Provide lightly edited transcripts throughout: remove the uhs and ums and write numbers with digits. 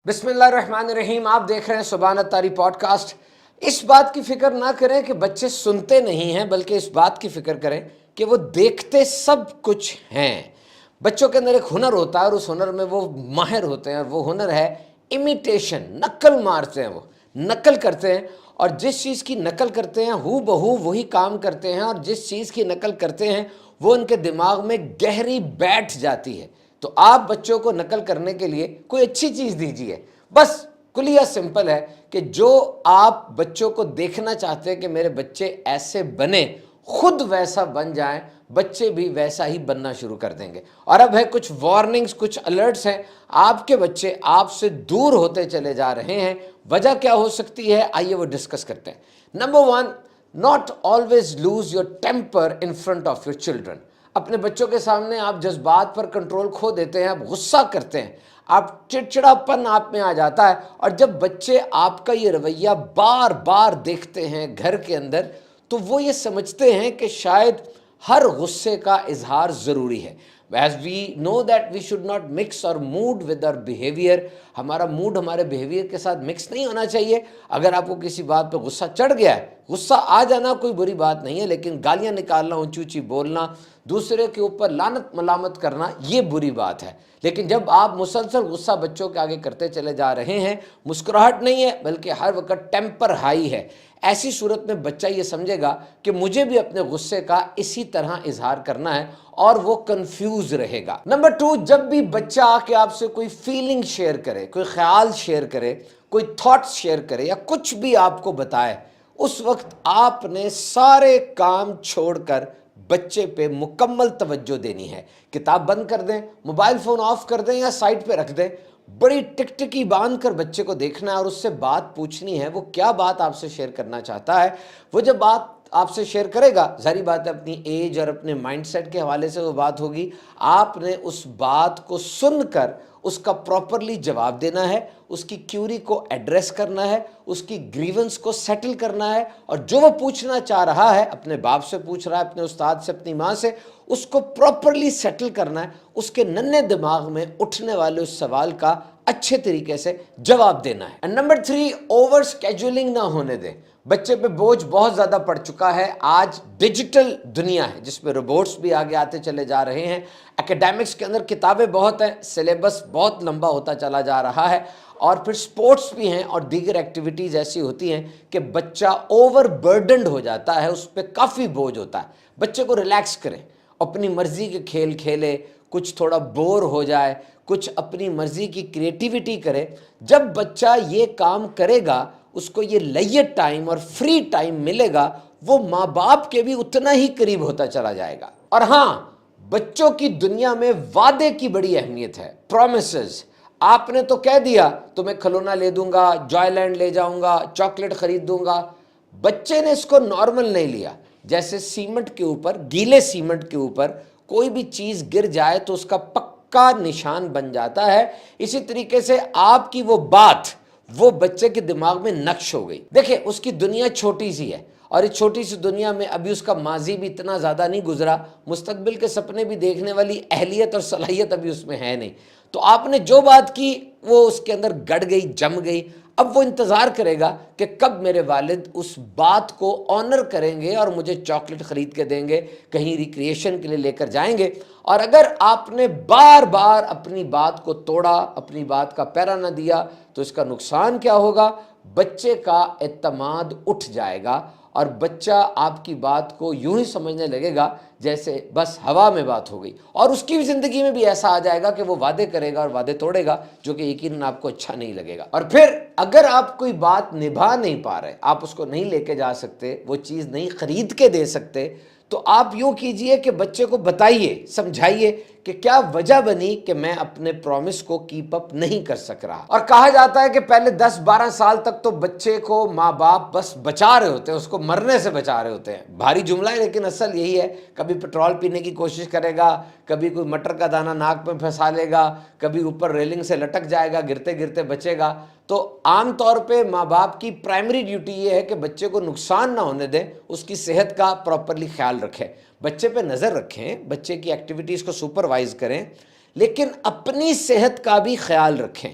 بسم اللہ الرحمن الرحیم. آپ دیکھ رہے ہیں سبحان الطاری پوڈ کاسٹ. اس بات کی فکر نہ کریں کہ بچے سنتے نہیں ہیں، بلکہ اس بات کی فکر کریں کہ وہ دیکھتے سب کچھ ہیں. بچوں کے اندر ایک ہنر ہوتا ہے اور اس ہنر میں وہ ماہر ہوتے ہیں، اور وہ ہنر ہے امیٹیشن. نقل مارتے ہیں، وہ نقل کرتے ہیں، اور جس چیز کی نقل کرتے ہیں ہو بہو وہی کام کرتے ہیں، اور جس چیز کی نقل کرتے ہیں وہ ان کے دماغ میں گہری بیٹھ جاتی ہے. تو آپ بچوں کو نقل کرنے کے لیے کوئی اچھی چیز دیجیے. بس کلیہ سمپل ہے کہ جو آپ بچوں کو دیکھنا چاہتے ہیں کہ میرے بچے ایسے بنے، خود ویسا بن جائیں، بچے بھی ویسا ہی بننا شروع کر دیں گے. اور اب ہے کچھ وارننگز، کچھ الرٹس ہیں. آپ کے بچے آپ سے دور ہوتے چلے جا رہے ہیں. وجہ کیا ہو سکتی ہے؟ آئیے وہ ڈسکس کرتے ہیں. Number 1، not always lose your temper in front of your children. اپنے بچوں کے سامنے آپ جذبات پر کنٹرول کھو دیتے ہیں، آپ غصہ کرتے ہیں، آپ چڑچڑاپن آپ میں آ جاتا ہے. اور جب بچے آپ کا یہ رویہ بار بار دیکھتے ہیں گھر کے اندر، تو وہ یہ سمجھتے ہیں کہ شاید ہر غصے کا اظہار ضروری ہے. As we know that we should not mix our mood with our behavior. ہمارا موڈ ہمارے بیہیویئر کے ساتھ مکس نہیں ہونا چاہیے. اگر آپ کو کسی بات پہ غصہ چڑھ گیا ہے، غصہ آ جانا کوئی بری بات نہیں ہے، لیکن گالیاں نکالنا، اونچی اونچی بولنا، دوسرے کے اوپر لعنت ملامت کرنا، یہ بری بات ہے. لیکن جب آپ مسلسل غصہ بچوں کے آگے کرتے چلے جا رہے ہیں، مسکراہٹ نہیں ہے بلکہ ہر وقت ٹیمپر ہائی ہے، ایسی صورت میں بچہ یہ سمجھے گا کہ مجھے بھی اپنے غصے کا اسی طرح اظہار کرنا ہے، اور وہ کنفیوز رہے گا. نمبر 2، جب بھی بچہ آ کے آپ سے کوئی فیلنگ شیئر کرے، کوئی خیال شیئر کرے، کوئی تھاٹس شیئر کرے، یا کچھ بھی آپ کو بتائے، اس وقت آپ نے سارے کام چھوڑ کر بچے پہ مکمل توجہ دینی ہے. کتاب بند کر دیں، موبائل فون آف کر دیں یا سائڈ پہ رکھ دیں. بڑی ٹکٹکی باندھ کر بچے کو دیکھنا ہے اور اس سے بات پوچھنی ہے وہ کیا بات آپ سے شیئر کرنا چاہتا ہے. وہ جب بات آپ سے شیئر کرے گا، ظاہری بات ہے اپنی ایج اور اپنے مائنڈ سیٹ کے حوالے سے وہ بات ہوگی. آپ نے اس بات کو سن کر اس کا پراپرلی جواب دینا ہے، اس کی کیوری کو ایڈریس کرنا ہے، اس کی گریونس کو سیٹل کرنا ہے، اور جو وہ پوچھنا چاہ رہا ہے، اپنے باپ سے پوچھ رہا ہے، اپنے استاد سے، اپنی ماں سے، اس کو پراپرلی سیٹل کرنا ہے. اس کے ننھے دماغ میں اٹھنے والے اس سوال کا اچھے طریقے سے جواب دینا ہے. نمبر 3، اوور اسکیجولنگ نہ ہونے دیں. بچے پہ بوجھ بہت زیادہ پڑ چکا ہے. آج ڈیجیٹل دنیا ہے جس پہ روبوٹس بھی آگے آتے چلے جا رہے ہیں. اکیڈیمکس کے اندر کتابیں بہت ہیں، سلیبس بہت لمبا ہوتا چلا جا رہا ہے، اور پھر سپورٹس بھی ہیں اور دیگر ایکٹیویٹیز ایسی ہوتی ہیں کہ بچہ اوور برڈنڈ ہو جاتا ہے، اس پہ کافی بوجھ ہوتا ہے. بچے کو ریلیکس کریں، اپنی مرضی کے کھیل کھیلے، کچھ تھوڑا بور ہو جائے، کچھ اپنی مرضی کی کریٹیویٹی کرے. جب بچہ یہ کام کرے گا، اس کو یہ لیٹ ٹائم اور فری ٹائم ملے گا، وہ ماں باپ کے بھی اتنا ہی قریب ہوتا چلا جائے گا. اور ہاں، بچوں کی دنیا میں وعدے کی بڑی اہمیت ہے. پرومسز. آپ نے تو کہہ دیا تمہیں کھلونا لے دوں گا، جوائے لینڈ لے جاؤں گا، چاکلیٹ خرید دوں گا. بچے نے اس کو نارمل نہیں لیا. جیسے سیمنٹ کے اوپر، گیلے سیمنٹ کے اوپر کوئی بھی چیز گر جائے تو اس کا پکا نشان بن جاتا ہے، اسی طریقے سے آپ کی وہ بات وہ بچے کے دماغ میں نقش ہو گئی. دیکھیں، اس کی دنیا چھوٹی سی ہے، اور اس چھوٹی سی دنیا میں ابھی اس کا ماضی بھی اتنا زیادہ نہیں گزرا، مستقبل کے سپنے بھی دیکھنے والی اہلیت اور صلاحیت ابھی اس میں ہے نہیں. تو آپ نے جو بات کی وہ اس کے اندر گڑ گئی، جم گئی. اب وہ انتظار کرے گا کہ کب میرے والد اس بات کو آنر کریں گے اور مجھے چاکلیٹ خرید کے دیں گے، کہیں ریکریشن کے لیے لے کر جائیں گے. اور اگر آپ نے بار بار اپنی بات کو توڑا، اپنی بات کا پیرا نہ دیا، تو اس کا نقصان کیا ہوگا؟ بچے کا اعتماد اٹھ جائے گا، اور بچہ آپ کی بات کو یوں ہی سمجھنے لگے گا جیسے بس ہوا میں بات ہو گئی. اور اس کی بھی زندگی میں بھی ایسا آ جائے گا کہ وہ وعدے کرے گا اور وعدے توڑے گا، جو کہ یقیناً آپ کو اچھا نہیں لگے گا. اور پھر اگر آپ کوئی بات نبھا نہیں پا رہے، آپ اس کو نہیں لے کے جا سکتے، وہ چیز نہیں خرید کے دے سکتے، تو آپ یوں کیجئے کہ بچے کو بتائیے، سمجھائیے کہ کیا وجہ بنی کہ میں اپنے پرومس کو کیپ اپ نہیں کر سک رہا. اور کہا جاتا ہے کہ پہلے 10-12 سال تک تو بچے کو ماں باپ بس بچا رہے ہوتے ہیں، اس کو مرنے سے بچا رہے ہوتے ہیں. بھاری جملہ ہے لیکن اصل یہی ہے. کبھی پیٹرول پینے کی کوشش کرے گا، کبھی کوئی مٹر کا دانہ ناک میں پھنسا لے گا، کبھی اوپر ریلنگ سے لٹک جائے گا، گرتے گرتے بچے گا. تو عام طور پہ ماں باپ کی پرائمری ڈیوٹی یہ ہے کہ بچے کو نقصان نہ ہونے دیں، اس کی صحت کا پراپرلی خیال رکھیں، بچے پہ نظر رکھیں، بچے کی ایکٹیویٹیز کو سپروائز کریں، لیکن اپنی صحت کا بھی خیال رکھیں.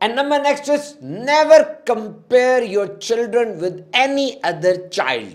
And number next is never compare your children with any other child.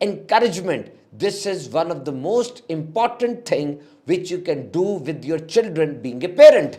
encouragement, this is one of the most important thing which you can do with your children being a parent.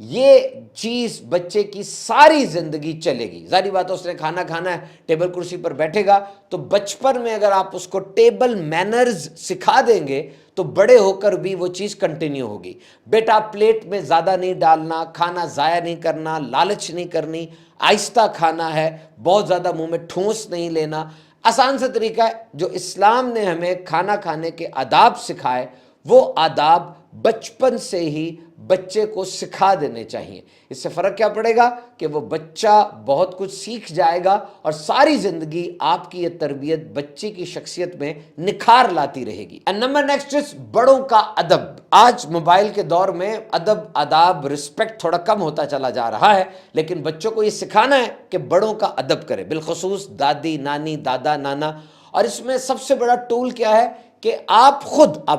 یہ چیز بچے کی ساری زندگی چلے گی. ظاہری بات ہے اس نے کھانا کھانا ہے, ٹیبل کرسی پر بیٹھے گا, تو بچپن میں اگر آپ اس کو ٹیبل مینرز سکھا دیں گے تو بڑے ہو کر بھی وہ چیز کنٹینیو ہوگی. بیٹا پلیٹ میں زیادہ نہیں ڈالنا, کھانا ضائع نہیں کرنا, لالچ نہیں کرنی, آہستہ کھانا ہے, بہت زیادہ منہ میں ٹھونس نہیں لینا. آسان سا طریقہ ہے جو اسلام نے ہمیں کھانا کھانے کے آداب سکھائے, وہ آداب بچپن سے ہی بچے کو سکھا دینے چاہیے. اس سے فرق کیا پڑے گا کہ وہ بچہ بہت کچھ سیکھ جائے گا اور ساری زندگی آپ کی یہ تربیت بچے کی شخصیت میں نکھار لاتی رہے گی. نمبر نیکسٹ از بڑوں کا ادب. آج موبائل کے دور میں ادب, آداب, رسپیکٹ تھوڑا کم ہوتا چلا جا رہا ہے, لیکن بچوں کو یہ سکھانا ہے کہ بڑوں کا ادب کرے, بالخصوص دادی, نانی, دادا, نانا. اور اس میں سب سے بڑا ٹول کیا ہے کہ آپ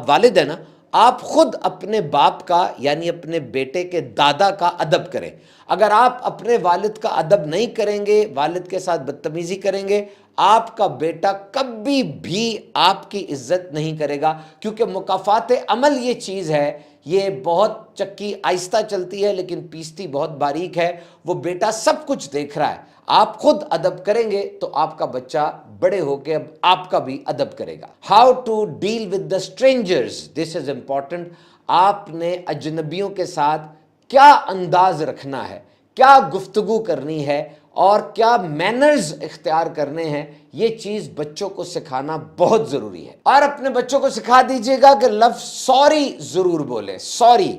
والد ہیں نا, آپ خود اپنے باپ کا یعنی اپنے بیٹے کے دادا کا ادب کریں. اگر آپ اپنے والد کا ادب نہیں کریں گے, والد کے ساتھ بدتمیزی کریں گے, آپ کا بیٹا کبھی بھی آپ کی عزت نہیں کرے گا. کیونکہ مکافات عمل یہ چیز ہے, یہ بہت چکی آہستہ چلتی ہے لیکن پیستی بہت باریک ہے. وہ بیٹا سب کچھ دیکھ رہا ہے. آپ خود ادب کریں گے تو آپ کا بچہ بڑے ہو کے اب آپ کا بھی ادب کرے گا. How to deal with the strangers, this is important. آپ نے اجنبیوں کے ساتھ کیا انداز رکھنا ہے, کیا گفتگو کرنی ہے اور کیا مینرز اختیار کرنے ہیں, یہ چیز بچوں کو سکھانا بہت ضروری ہے. اور اپنے بچوں کو سکھا دیجئے گا کہ لفظ سوری ضرور بولیں. سوری,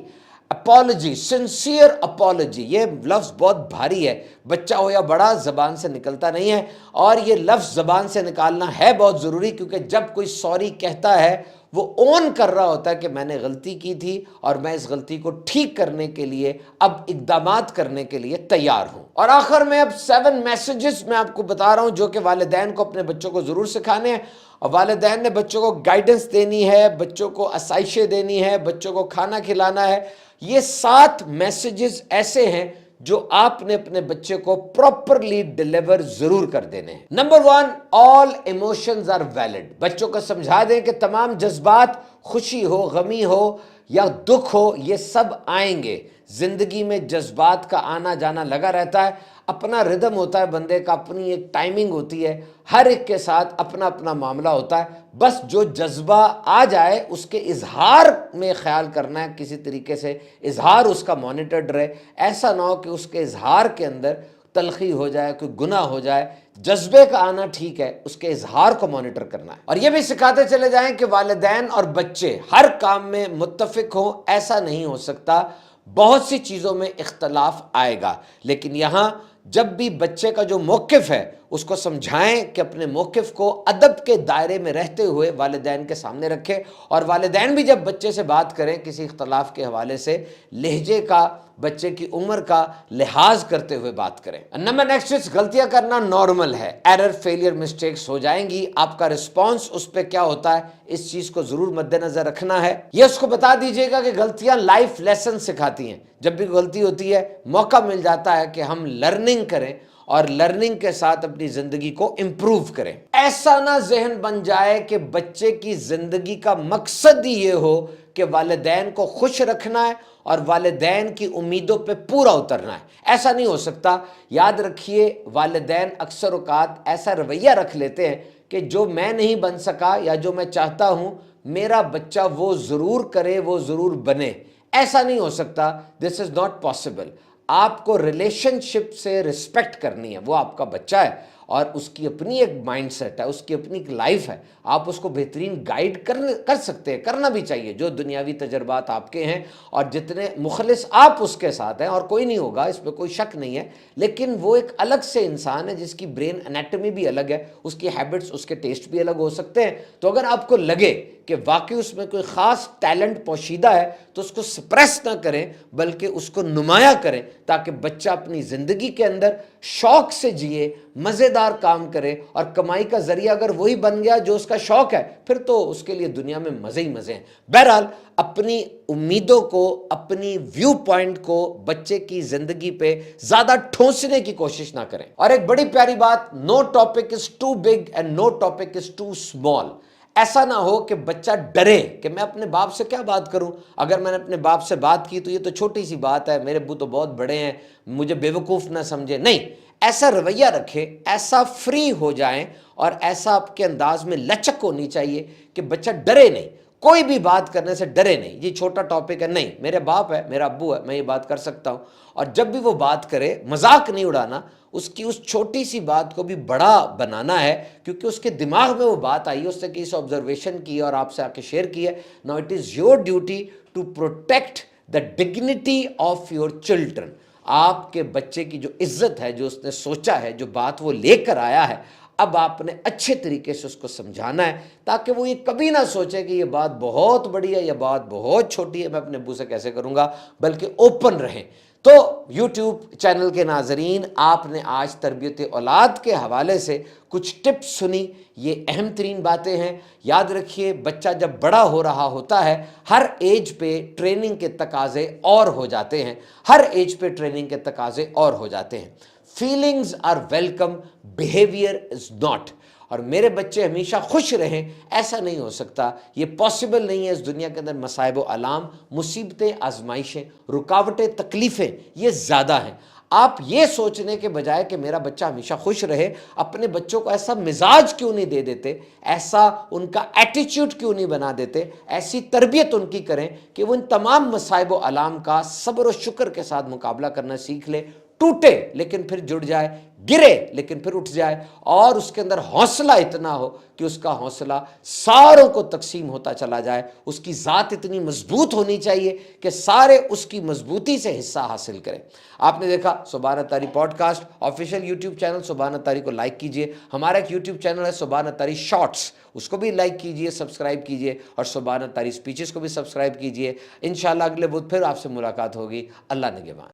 اپالوجی, سنسیئر اپالوجی, یہ لفظ بہت بھاری ہے, بچہ ہو یا بڑا زبان سے نکلتا نہیں ہے. اور یہ لفظ زبان سے نکالنا ہے بہت ضروری, کیونکہ جب کوئی سوری کہتا ہے وہ اون کر رہا ہوتا ہے کہ میں نے غلطی کی تھی اور میں اس غلطی کو ٹھیک کرنے کے لیے اب اقدامات کرنے کے لیے تیار ہوں. اور آخر میں اب 7 میسیجز میں آپ کو بتا رہا ہوں جو کہ والدین کو اپنے بچوں کو ضرور سکھانے ہیں. اور والدین نے بچوں کو گائیڈنس دینی ہے, بچوں کو آسائشیں دینی ہے, بچوں کو کھانا کھلانا ہے. یہ 7 میسیجز ایسے ہیں جو آپ نے اپنے بچے کو پراپرلی ڈیلیور ضرور کر دینے ہیں. Number 1, all emotions are valid. بچوں کو سمجھا دیں کہ تمام جذبات, خوشی ہو, غمی ہو یا دکھ ہو, یہ سب آئیں گے. زندگی میں جذبات کا آنا جانا لگا رہتا ہے, اپنا ردم ہوتا ہے بندے کا, اپنی ایک ٹائمنگ ہوتی ہے, ہر ایک کے ساتھ اپنا اپنا معاملہ ہوتا ہے. بس جو جذبہ آ جائے اس کے اظہار میں خیال کرنا ہے, کسی طریقے سے اظہار اس کا مانیٹرڈ رہے. ایسا نہ ہو کہ اس کے اظہار کے اندر تلخی ہو جائے, کوئی گناہ ہو جائے. جذبے کا آنا ٹھیک ہے, اس کے اظہار کو مانیٹر کرنا ہے. اور یہ بھی سکھاتے چلے جائیں کہ والدین اور بچے ہر کام میں متفق ہوں, ایسا نہیں ہو سکتا. بہت سی چیزوں میں اختلاف آئے گا, لیکن یہاں جب بھی بچے کا جو موقف ہے اس کو سمجھائیں کہ اپنے موقف کو ادب کے دائرے میں رہتے ہوئے والدین کے سامنے رکھیں. اور والدین بھی جب بچے سے بات کریں کسی اختلاف کے حوالے سے, لہجے کا, بچے کی عمر کا لحاظ کرتے ہوئے بات کریں. نمبر نیکسٹ, غلطیاں کرنا نارمل ہے. ایرر, فیلئر, مسٹیکس ہو جائیں گی. آپ کا رسپانس اس پہ کیا ہوتا ہے اس چیز کو ضرور مد نظر رکھنا ہے. یہ اس کو بتا دیجئے گا کہ غلطیاں لائف لیسن سکھاتی ہیں. جب بھی غلطی ہوتی ہے موقع مل جاتا ہے کہ ہم لرننگ کریں اور لرننگ کے ساتھ اپنی زندگی کو امپروو کریں. ایسا نہ ذہن بن جائے کہ بچے کی زندگی کا مقصد ہی یہ ہو کہ والدین کو خوش رکھنا ہے اور والدین کی امیدوں پہ پورا اترنا ہے. ایسا نہیں ہو سکتا. یاد رکھیے, والدین اکثر اوقات ایسا رویہ رکھ لیتے ہیں کہ جو میں نہیں بن سکا یا جو میں چاہتا ہوں میرا بچہ وہ ضرور کرے, وہ ضرور بنے. ایسا نہیں ہو سکتا. دس از ناٹ پاسبل. آپ کو ریلیشن شپ سے رسپیکٹ کرنی ہے. وہ آپ کا بچہ ہے اور اس کی اپنی ایک مائنڈ سیٹ ہے, اس کی اپنی ایک لائف ہے. آپ اس کو بہترین گائیڈ کر سکتے ہیں, کرنا بھی چاہیے. جو دنیاوی تجربات آپ کے ہیں اور جتنے مخلص آپ اس کے ساتھ ہیں, اور کوئی نہیں ہوگا اس پہ کوئی شک نہیں ہے, لیکن وہ ایک الگ سے انسان ہے جس کی برین انیٹمی بھی الگ ہے, اس کی ہیبٹس, اس کے ٹیسٹ بھی الگ ہو سکتے ہیں. تو اگر آپ کو لگے کہ واقعی اس میں کوئی خاص ٹیلنٹ پوشیدہ ہے تو اس کو سپریس نہ کریں بلکہ اس کو نمایاں کریں, تاکہ بچہ اپنی زندگی کے اندر شوق سے جیے, مزیدار کام کرے. اور کمائی کا ذریعہ اگر وہی بن گیا جو اس کا شوق ہے, پھر تو اس کے لیے دنیا میں مزے ہی مزے ہیں. بہرحال اپنی امیدوں کو, اپنی ویو پوائنٹ کو بچے کی زندگی پہ زیادہ ٹھونسنے کی کوشش نہ کریں. اور ایک بڑی پیاری بات, no topic is too big and no topic is too small. ایسا نہ ہو کہ بچہ ڈرے کہ میں اپنے باپ سے کیا بات کروں، اگر میں نے اپنے باپ سے بات کی تو یہ تو چھوٹی سی بات ہے، میرے ابو تو بہت بڑے ہیں، مجھے بیوقوف نہ سمجھے۔ نہیں، ایسا رویہ رکھے، ایسا فری ہو جائیں اور ایسا آپ کے انداز میں لچک ہونی چاہیے کہ بچہ ڈرے نہیں، کوئی بھی بات کرنے سے ڈرے نہیں، یہ چھوٹا ٹاپک ہے، نہیں میرے باپ ہے، میرا ابو ہے، میں یہ بات کر سکتا ہوں۔ اور جب بھی وہ بات کرے مذاق نہیں اڑانا، اس کی اس چھوٹی سی بات کو بھی بڑا بنانا ہے، کیونکہ اس کے دماغ میں وہ بات آئی، اس نے کسی آبزرویشن کی اور آپ سے آ کے شیئر کی ہے۔ Now it is your duty to protect the dignity of your children. آپ کے بچے کی جو عزت ہے، جو اس نے سوچا ہے، جو بات وہ لے کر آیا ہے، اب آپ نے اچھے طریقے سے اس کو سمجھانا ہے، تاکہ وہ یہ کبھی نہ سوچے کہ یہ بات بہت بڑی ہے، یہ بات بہت چھوٹی ہے، میں اپنے ابو سے کیسے کروں گا، بلکہ اوپن رہیں۔ تو یوٹیوب چینل کے ناظرین، آپ نے آج تربیت اولاد کے حوالے سے کچھ ٹپس سنی، یہ اہم ترین باتیں ہیں۔ یاد رکھیے، بچہ جب بڑا ہو رہا ہوتا ہے، ہر ایج پہ ٹریننگ کے تقاضے اور ہو جاتے ہیں، ہر ایج پہ ٹریننگ کے تقاضے اور ہو جاتے ہیں۔ Feelings are welcome, behaviour is not. اور میرے بچے ہمیشہ خوش رہیں، ایسا نہیں ہو سکتا، یہ پاسبل نہیں ہے۔ اس دنیا کے اندر مصائب و آلام، مصیبتیں، آزمائشیں، رکاوٹیں، تکلیفیں یہ زیادہ ہیں۔ آپ یہ سوچنے کے بجائے کہ میرا بچہ ہمیشہ خوش رہے، اپنے بچوں کو ایسا مزاج کیوں نہیں دے دیتے، ایسا ان کا ایٹیچیوڈ کیوں نہیں بنا دیتے، ایسی تربیت ان کی کریں کہ وہ ان تمام مصائب و آلام کا صبر و شکر کے ساتھ مقابلہ کرنا سیکھ لے، ٹوٹے لیکن پھر جڑ جائے، گرے لیکن پھر اٹھ جائے، اور اس کے اندر حوصلہ اتنا ہو کہ اس کا حوصلہ ساروں کو تقسیم ہوتا چلا جائے۔ اس کی ذات اتنی مضبوط ہونی چاہیے کہ سارے اس کی مضبوطی سے حصہ حاصل کریں۔ آپ نے دیکھا Subhan Atari podcast official YouTube channel Subhan Atari کو لائک کیجئے، ہمارا ایک یوٹیوب چینل ہے سبحان اتاری شارٹس، اس کو بھی لائک کیجئے، سبسکرائب کیجئے، اور سبحان اتاری سپیچز کو بھی سبسکرائب کیجئے۔ انشاءاللہ اگلے بدھ پھر آپ سے ملاقات ہوگی۔ اللہ نگہبان۔